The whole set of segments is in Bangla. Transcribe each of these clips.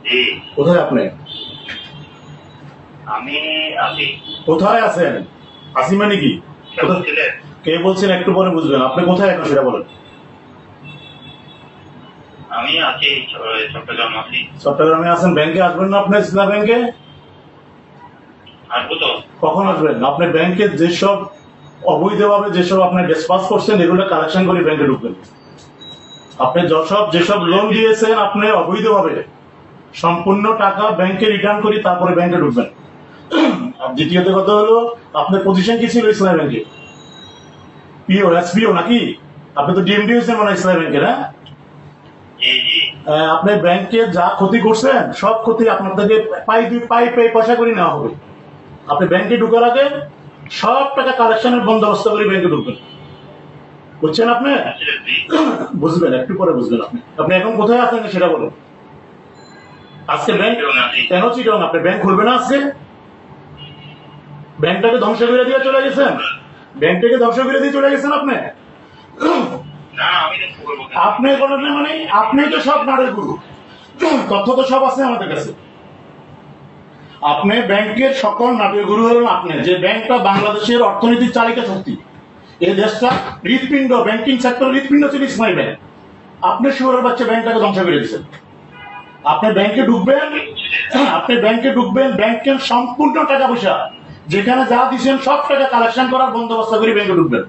জি, কোথায় আপনি? আমি আছি। কোথায় আছেন? আসি মানে কি? কে বলছিলেন? কে বলছেন একটু পরে বুঝবেন। আপনি কোথায় এখন সেটা বলেন। আমি আছি চট্টগ্রাম আছি। চট্টগ্রামে আছেন, ব্যাংকে আসবেন না আপনি? ইসলাম ব্যাংকে আসবো তো। কখন আসবেন? আপনি ব্যাংকে যেসব অবৈধভাবে যেসব আপনি ডিসপাস করছেন এগুলো কালেকশন করে ব্যাংকে ঢুকবেন। আপনি যেসব লোন দিয়েছেন আপনি অবৈধভাবে সম্পূর্ণ টাকা ব্যাংকে রিটার্ন করি তারপরে ব্যাংকে ঢুকবেন। আর দ্বিতীয়ত কথা হলো, আপনার পজিশন কি ছিল ইসলাম ব্যাংকে? পিও, এসপিও নাকি? আপনি তো ডিএমডি হয়েছেন মনে হয় ইসলাম ব্যাংকের, হ্যাঁ? জি জি। আপনি ব্যাংকে যা ক্ষতি করছেন সব ক্ষতি আপনার থেকে পাই পয়সা করে নেওয়া হবে। আপনি ব্যাংকে ঢুকার আগে সব টাকা কালেকশনের বন্দোবস্ত করে ব্যাংকে ঢুকবেন। বুঝছেন আপনি? জি। বুঝবেন, একটু পরে বুঝবেন। আপনি এখন কোথায় আছেন সেটা বলুন। আজকে ব্যাংক কেন চিটং? আপনি ব্যাংক খুলবেন না আজকে? ব্যাংকটাকে ধ্বংস করে দিয়ে চলে গেছেন। ব্যাংকটাকে ধ্বংস করে দিয়ে চলে গেছেন আপনি। না, আমি তো খবর বলতে আপনি কোনো মানে আপনি তো সব নাড়ের গুরু, তথ্য তো সব আছে আমাদের কাছে। আপনি ব্যাংকের সকল নাটের গুরু হলেন আপনি। যে ব্যাংকটা বাংলাদেশের অর্থনীতির চালিকা শক্তি, এই দেশটা হৃৎপিণ্ড, ব্যাংকিং সেক্টর হৃৎপিণ্ড ছিল ইসমাইল ব্যাংক। আপনি শুয়োরের বাচ্চা ব্যাংকটাকে ধ্বংস করে দিচ্ছেন। আপনি ব্যাংকে ঢুকবেন, ব্যাংকের সম্পূর্ণ টাকা পয়সা যেখানে যা দিচ্ছেন সব টাকা কালেকশন করার বন্দোবস্ত করে ব্যাংকে ঢুকবেন।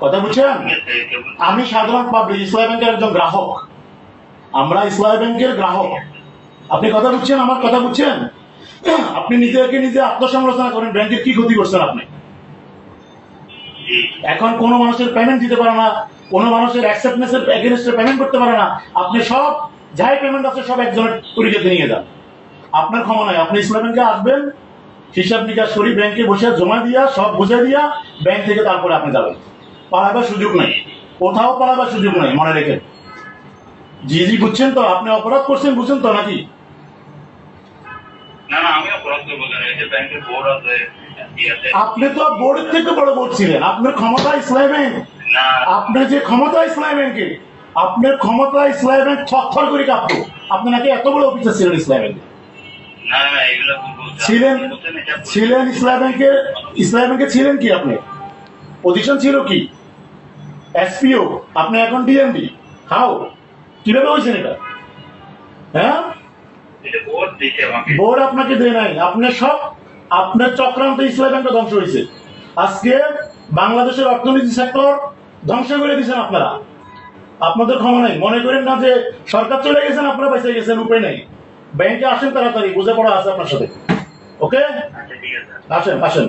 কথা বুঝছেন? আমি সাধারণ পাবলিক, ইসলামী ব্যাংকের একজন গ্রাহক। আমরা ইসলামী ব্যাংকের গ্রাহক। আপনি কথা বুঝছেন? আমার কথা বুঝছেন? আপনি নিজেকে নিজে আত্মসমালোচনা করেন, ব্যাংকের কি ক্ষতি করছেন আপনি। এখন কোনো মানুষের পেমেন্ট দিতে পারে না, কোনো মানুষের অ্যাকসেপ্টেন্সের এগেইনস্টে পেমেন্ট করতে পারে না। আপনি সব যাই পেমেন্ট আছে সব একজনের পরিচয়তে নিয়ে যান। আপনার ক্ষমা নাই। আপনি ইসলাম ব্যাংকে আসবেন, হিসাব নিকাশ করি ব্যাংকে বসে জমা দিয়া সব বুঝে দিয়া ব্যাংক থেকে তারপরে আপনি যাবেন। পালাবার সুযোগ নাই, কোথাও পালাবার সুযোগ নাই, মনে রেখে। জি জি, বুঝছেন তো? আপনি অপরাধ করছেন, বুঝছেন তো নাকি? না না, আমি অপরাধ করবো কেন? এই যে ব্যাংকের বোর্ড আছে, আপনি তো বোর্ডের থেকে বড় বোর্ড ছিলেন। আপনার ক্ষমতা ইসলামী ব্যাংক, না আপনার যে ক্ষমতা ইসলামী ব্যাংকে, আপনার ক্ষমতা ইসলামী ব্যাংক থরথর করে কাঁপতো। আপনি নাকি এত বড় অফিসার ছিলেন ইসলামী ব্যাংকে। না না, এগুলো ছিলেন ইসলামী ব্যাংকে ছিলেন কি আপনি? পজিশন ছিল কি? এসপিও। আপনি এখন ডিএমডি। হাউ? কিভাবে হয়েছেন এটা? হ্যাঁ, বোর্ড আপনাকে দেয় নাই। আপনার চক্রান্ত ইসলামী ব্যাংকটা ধ্বংস হয়েছে। আজকে বাংলাদেশের অর্থনীতি সেক্টর ধ্বংস করে দিচ্ছেন আপনারা। আপনাদের ক্ষমা নাই। মনে করেন না যে সরকার চলে গেছেন আপনারা বেঁচে গেছেন, উপায় নাই। ব্যাংকে আসেন তাড়াতাড়ি, বুঝে পড়া আছে আপনার সাথে। ওকে, আসেন আসেন।